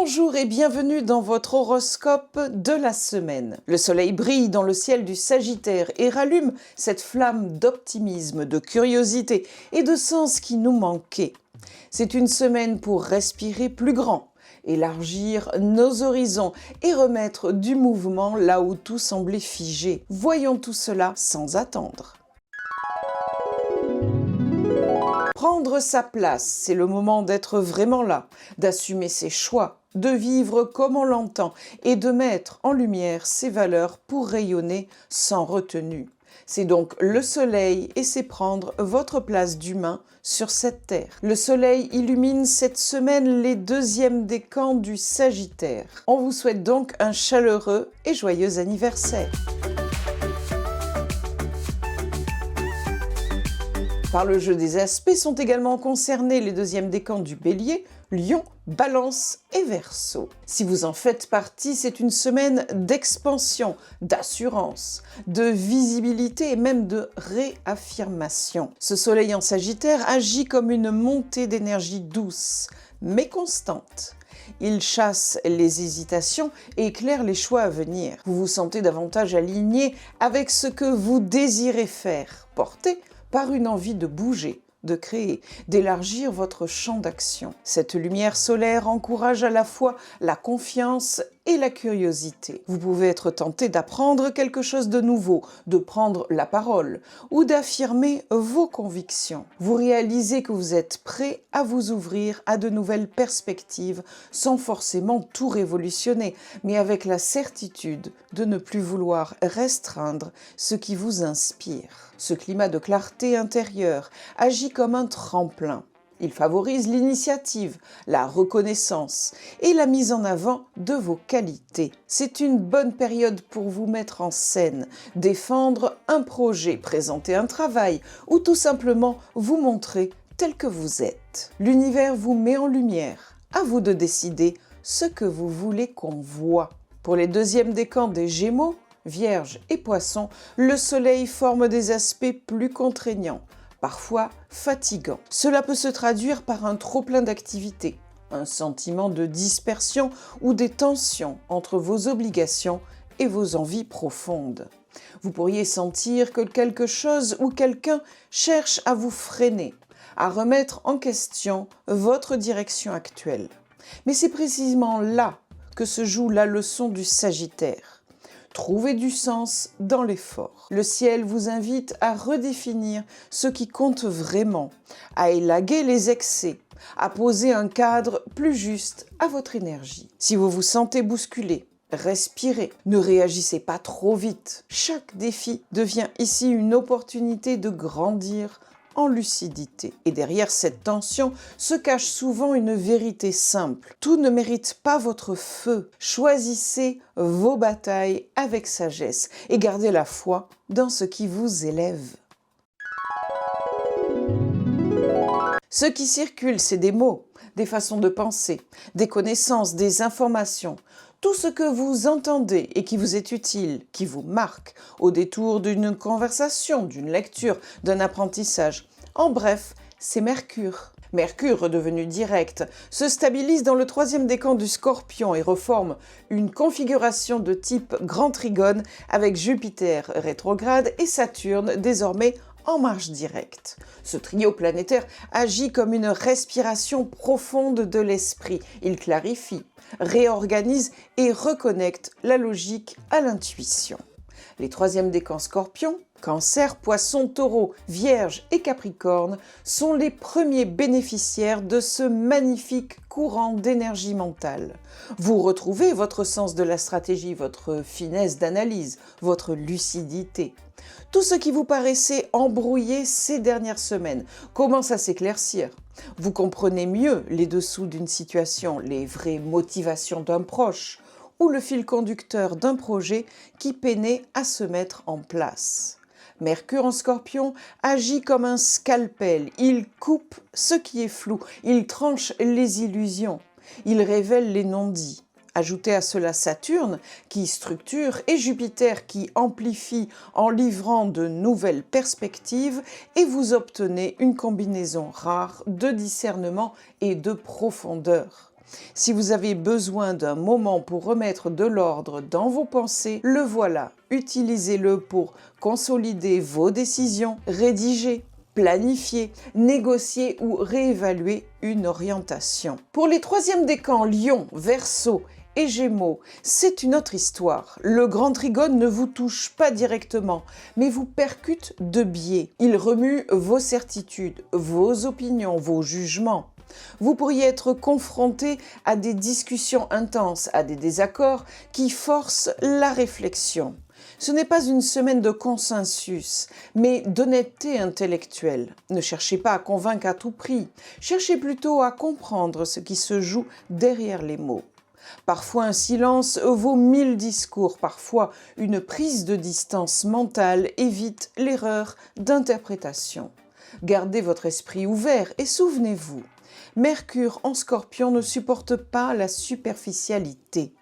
Bonjour et bienvenue dans votre horoscope de la semaine. Le soleil brille dans le ciel du Sagittaire et rallume cette flamme d'optimisme, de curiosité et de sens qui nous manquait. C'est une semaine pour respirer plus grand, élargir nos horizons et remettre du mouvement là où tout semblait figé. Voyons tout cela sans attendre. Prendre sa place, c'est le moment d'être vraiment là, d'assumer ses choix, de vivre comme on l'entend et de mettre en lumière ses valeurs pour rayonner sans retenue. C'est donc le soleil et c'est prendre votre place d'humain sur cette terre. Le soleil illumine cette semaine les deuxièmes décans du Sagittaire. On vous souhaite donc un chaleureux et joyeux anniversaire. Par le jeu des aspects sont également concernés les deuxièmes décans du Bélier, Lion, Balance et Verseau. Si vous en faites partie, c'est une semaine d'expansion, d'assurance, de visibilité et même de réaffirmation. Ce soleil en Sagittaire agit comme une montée d'énergie douce, mais constante. Il chasse les hésitations et éclaire les choix à venir. Vous vous sentez davantage aligné avec ce que vous désirez faire, porté par une envie de bouger, de créer, d'élargir votre champ d'action. Cette lumière solaire encourage à la fois la confiance et la curiosité. Vous pouvez être tenté d'apprendre quelque chose de nouveau, de prendre la parole ou d'affirmer vos convictions. Vous réalisez que vous êtes prêt à vous ouvrir à de nouvelles perspectives sans forcément tout révolutionner, mais avec la certitude de ne plus vouloir restreindre ce qui vous inspire. Ce climat de clarté intérieure agit comme un tremplin. Il favorise l'initiative, la reconnaissance et la mise en avant de vos qualités. C'est une bonne période pour vous mettre en scène, défendre un projet, présenter un travail ou tout simplement vous montrer tel que vous êtes. L'univers vous met en lumière. À vous de décider ce que vous voulez qu'on voit. Pour les deuxièmes décans des Gémeaux, Vierge et Poisson, le soleil forme des aspects plus contraignants, parfois fatigants. Cela peut se traduire par un trop-plein d'activités, un sentiment de dispersion ou des tensions entre vos obligations et vos envies profondes. Vous pourriez sentir que quelque chose ou quelqu'un cherche à vous freiner, à remettre en question votre direction actuelle. Mais c'est précisément là que se joue la leçon du Sagittaire. Trouvez du sens dans l'effort. Le ciel vous invite à redéfinir ce qui compte vraiment, à élaguer les excès, à poser un cadre plus juste à votre énergie. Si vous vous sentez bousculé, respirez, ne réagissez pas trop vite. Chaque défi devient ici une opportunité de grandir en lucidité. Et derrière cette tension se cache souvent une vérité simple. Tout ne mérite pas votre feu. Choisissez vos batailles avec sagesse et gardez la foi dans ce qui vous élève. Ce qui circule, c'est des mots, des façons de penser, des connaissances, des informations. Tout ce que vous entendez et qui vous est utile, qui vous marque, au détour d'une conversation, d'une lecture, d'un apprentissage. En bref, c'est Mercure. Mercure, redevenu direct, se stabilise dans le troisième décan du Scorpion et reforme une configuration de type grand trigone avec Jupiter rétrograde et Saturne désormais en marche directe. Ce trio planétaire agit comme une respiration profonde de l'esprit. Il clarifie, réorganise et reconnecte la logique à l'intuition. Les troisièmes décans Scorpion, Cancer, Poisson, Taureau, Vierge et Capricorne sont les premiers bénéficiaires de ce magnifique courant d'énergie mentale. Vous retrouvez votre sens de la stratégie, votre finesse d'analyse, votre lucidité. Tout ce qui vous paraissait embrouillé ces dernières semaines commence à s'éclaircir. Vous comprenez mieux les dessous d'une situation, les vraies motivations d'un proche ou le fil conducteur d'un projet qui peinait à se mettre en place. Mercure en Scorpion agit comme un scalpel, il coupe ce qui est flou, il tranche les illusions, il révèle les non-dits. Ajoutez à cela Saturne qui structure et Jupiter qui amplifie en livrant de nouvelles perspectives et vous obtenez une combinaison rare de discernement et de profondeur. Si vous avez besoin d'un moment pour remettre de l'ordre dans vos pensées, le voilà. Utilisez-le pour consolider vos décisions, rédiger, planifier, négocier ou réévaluer une orientation. Pour les troisièmes décans Lion, Verseau et Gémeaux, c'est une autre histoire. Le grand trigone ne vous touche pas directement, mais vous percute de biais. Il remue vos certitudes, vos opinions, vos jugements. Vous pourriez être confronté à des discussions intenses, à des désaccords qui forcent la réflexion. Ce n'est pas une semaine de consensus, mais d'honnêteté intellectuelle. Ne cherchez pas à convaincre à tout prix, cherchez plutôt à comprendre ce qui se joue derrière les mots. Parfois un silence vaut 1000 discours, parfois une prise de distance mentale évite l'erreur d'interprétation. Gardez votre esprit ouvert et souvenez-vous, Mercure en Scorpion ne supporte pas la superficialité.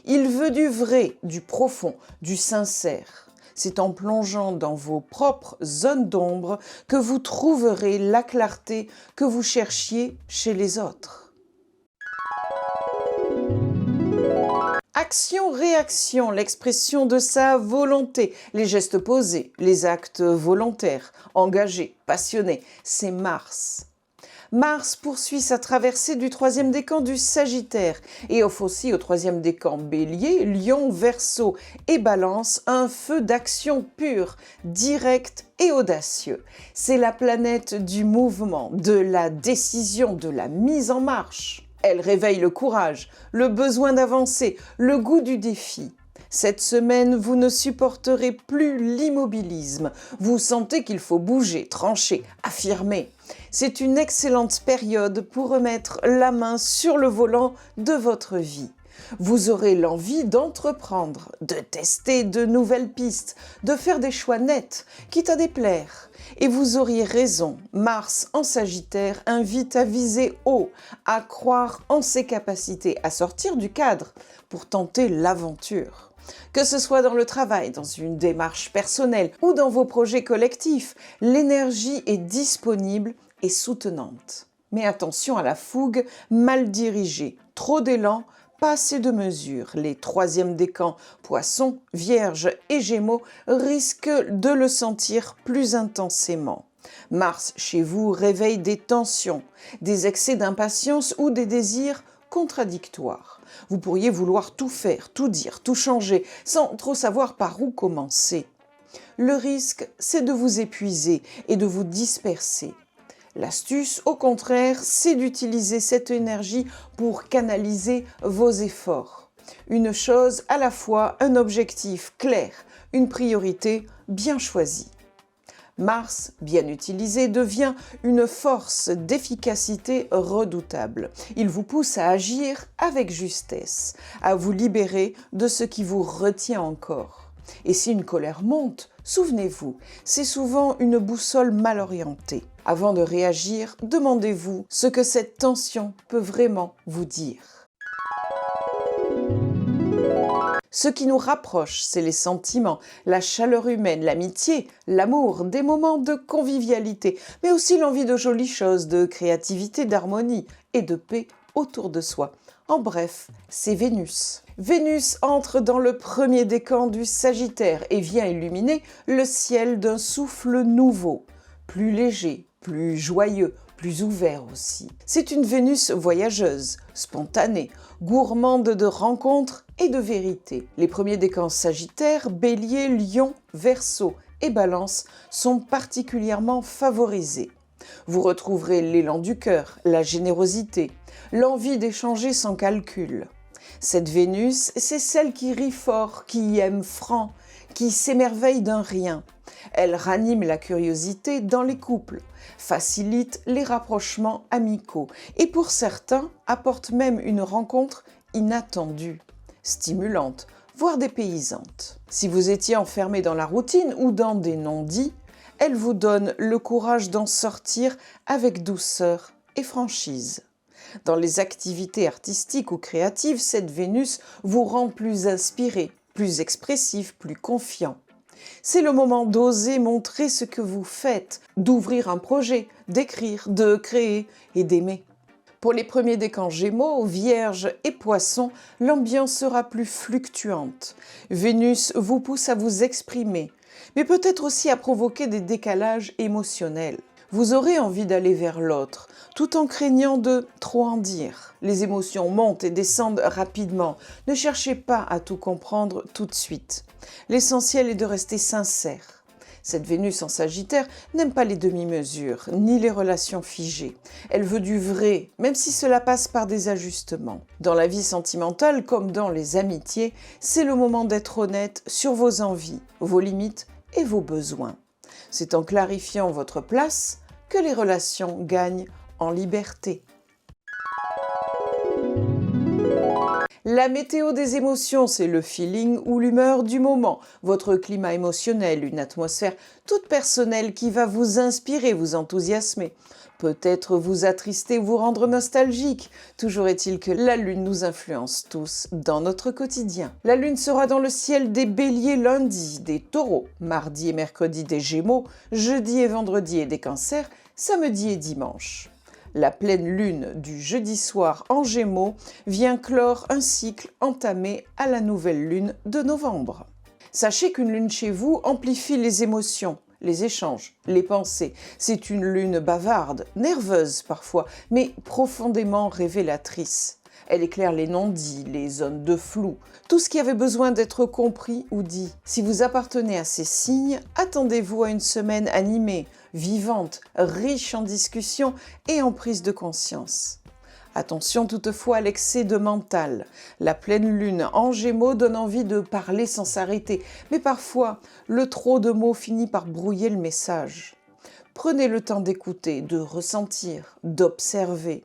Il veut du vrai, du profond, du sincère. C'est en plongeant dans vos propres zones d'ombre que vous trouverez la clarté que vous cherchiez chez les autres. Action-réaction, l'expression de sa volonté, les gestes posés, les actes volontaires, engagés, passionnés, c'est Mars. Mars poursuit sa traversée du troisième décan du Sagittaire et offre aussi au troisième décan Bélier, Lion, Verseau et Balance un feu d'action pur, direct et audacieux. C'est la planète du mouvement, de la décision, de la mise en marche. Elle réveille le courage, le besoin d'avancer, le goût du défi. Cette semaine, vous ne supporterez plus l'immobilisme. Vous sentez qu'il faut bouger, trancher, affirmer. C'est une excellente période pour remettre la main sur le volant de votre vie. Vous aurez l'envie d'entreprendre, de tester de nouvelles pistes, de faire des choix nets, quitte à déplaire. Et vous auriez raison, Mars en Sagittaire invite à viser haut, à croire en ses capacités, à sortir du cadre pour tenter l'aventure. Que ce soit dans le travail, dans une démarche personnelle ou dans vos projets collectifs, l'énergie est disponible et soutenante. Mais attention à la fougue mal dirigée, trop d'élan, pas assez de mesure. Les troisièmes décans, Poissons, Vierge et Gémeaux risquent de le sentir plus intensément. Mars chez vous réveille des tensions, des excès d'impatience ou des désirs contradictoires. Vous pourriez vouloir tout faire, tout dire, tout changer, sans trop savoir par où commencer. Le risque, c'est de vous épuiser et de vous disperser. L'astuce, au contraire, c'est d'utiliser cette énergie pour canaliser vos efforts. Une chose à la fois, un objectif clair, une priorité bien choisie. Mars, bien utilisé, devient une force d'efficacité redoutable. Il vous pousse à agir avec justesse, à vous libérer de ce qui vous retient encore. Et si une colère monte, souvenez-vous, c'est souvent une boussole mal orientée. Avant de réagir, demandez-vous ce que cette tension peut vraiment vous dire. Ce qui nous rapproche, c'est les sentiments, la chaleur humaine, l'amitié, l'amour, des moments de convivialité, mais aussi l'envie de jolies choses, de créativité, d'harmonie et de paix autour de soi. En bref, c'est Vénus. Vénus entre dans le premier décan du Sagittaire et vient illuminer le ciel d'un souffle nouveau, plus léger, plus joyeux, plus ouvert aussi. C'est une Vénus voyageuse, spontanée, gourmande de rencontres et de vérité. Les premiers décans Sagittaire, Bélier, Lion, Verseau et Balance sont particulièrement favorisés. Vous retrouverez l'élan du cœur, la générosité, l'envie d'échanger sans calcul. Cette Vénus, c'est celle qui rit fort, qui aime franc, qui s'émerveille d'un rien. Elle ranime la curiosité dans les couples, facilite les rapprochements amicaux et pour certains apporte même une rencontre inattendue, stimulante, voire dépaysante. Si vous étiez enfermé dans la routine ou dans des non-dits, elle vous donne le courage d'en sortir avec douceur et franchise. Dans les activités artistiques ou créatives, cette Vénus vous rend plus inspiré, plus expressif, plus confiant. C'est le moment d'oser montrer ce que vous faites, d'ouvrir un projet, d'écrire, de créer et d'aimer. Pour les premiers décans Gémeaux, Vierge et Poissons, l'ambiance sera plus fluctuante. Vénus vous pousse à vous exprimer, mais peut-être aussi à provoquer des décalages émotionnels. Vous aurez envie d'aller vers l'autre, tout en craignant de trop en dire. Les émotions montent et descendent rapidement. Ne cherchez pas à tout comprendre tout de suite. L'essentiel est de rester sincère. Cette Vénus en Sagittaire n'aime pas les demi-mesures, ni les relations figées. Elle veut du vrai, même si cela passe par des ajustements. Dans la vie sentimentale, comme dans les amitiés, c'est le moment d'être honnête sur vos envies, vos limites et vos besoins. C'est en clarifiant votre place que les relations gagnent en liberté. La météo des émotions, c'est le feeling ou l'humeur du moment, votre climat émotionnel, une atmosphère toute personnelle qui va vous inspirer, vous enthousiasmer. Peut-être vous attrister, vous rendre nostalgique. Toujours est-il que la Lune nous influence tous dans notre quotidien. La Lune sera dans le ciel des Béliers lundi, des Taureaux, mardi et mercredi des Gémeaux, jeudi et vendredi et des Cancers, samedi et dimanche. La pleine lune du jeudi soir en Gémeaux vient clore un cycle entamé à la nouvelle lune de novembre. Sachez qu'une lune chez vous amplifie les émotions, les échanges, les pensées. C'est une lune bavarde, nerveuse parfois, mais profondément révélatrice. Elle éclaire les non-dits, les zones de flou, tout ce qui avait besoin d'être compris ou dit. Si vous appartenez à ces signes, attendez-vous à une semaine animée, vivante, riche en discussions et en prise de conscience. Attention toutefois à l'excès de mental. La pleine lune en Gémeaux donne envie de parler sans s'arrêter, mais parfois, le trop de mots finit par brouiller le message. Prenez le temps d'écouter, de ressentir, d'observer.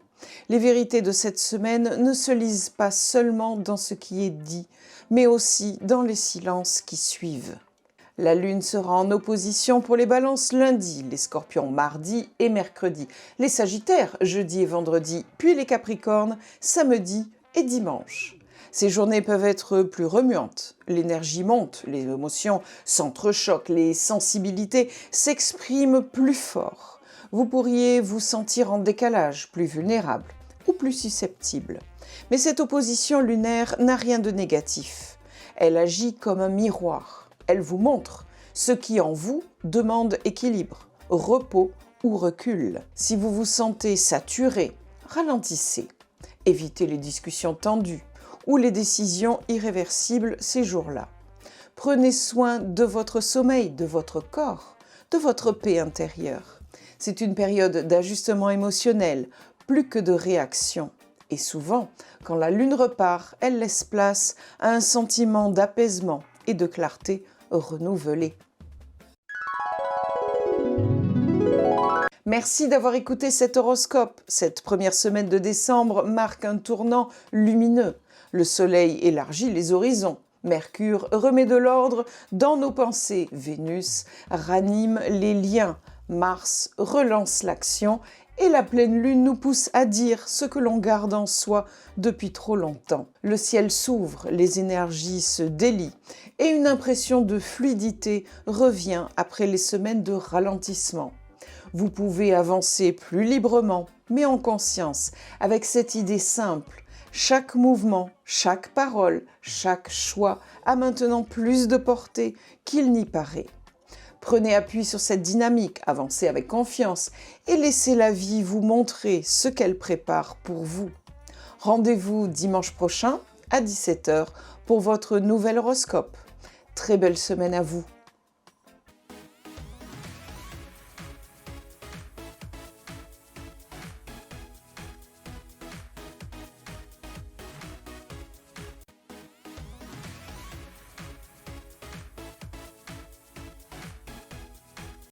Les vérités de cette semaine ne se lisent pas seulement dans ce qui est dit, mais aussi dans les silences qui suivent. La Lune sera en opposition pour les Balances lundi, les Scorpions mardi et mercredi, les Sagittaires jeudi et vendredi, puis les Capricornes samedi et dimanche. Ces journées peuvent être plus remuantes, l'énergie monte, les émotions s'entrechoquent, les sensibilités s'expriment plus fort. Vous pourriez vous sentir en décalage, plus vulnérable ou plus susceptible. Mais cette opposition lunaire n'a rien de négatif. Elle agit comme un miroir. Elle vous montre ce qui en vous demande équilibre, repos ou recul. Si vous vous sentez saturé, ralentissez. Évitez les discussions tendues ou les décisions irréversibles ces jours-là. Prenez soin de votre sommeil, de votre corps, de votre paix intérieure. C'est une période d'ajustement émotionnel, plus que de réaction. Et souvent, quand la lune repart, elle laisse place à un sentiment d'apaisement et de clarté renouvelée. Merci d'avoir écouté cet horoscope. Cette première semaine de décembre marque un tournant lumineux. Le soleil élargit les horizons. Mercure remet de l'ordre dans nos pensées. Vénus ranime les liens. Mars relance l'action et la pleine lune nous pousse à dire ce que l'on garde en soi depuis trop longtemps. Le ciel s'ouvre, les énergies se délient et une impression de fluidité revient après les semaines de ralentissement. Vous pouvez avancer plus librement, mais en conscience, avec cette idée simple. Chaque mouvement, chaque parole, chaque choix a maintenant plus de portée qu'il n'y paraît. Prenez appui sur cette dynamique, avancez avec confiance et laissez la vie vous montrer ce qu'elle prépare pour vous. Rendez-vous dimanche prochain à 17h pour votre nouvel horoscope. Très belle semaine à vous.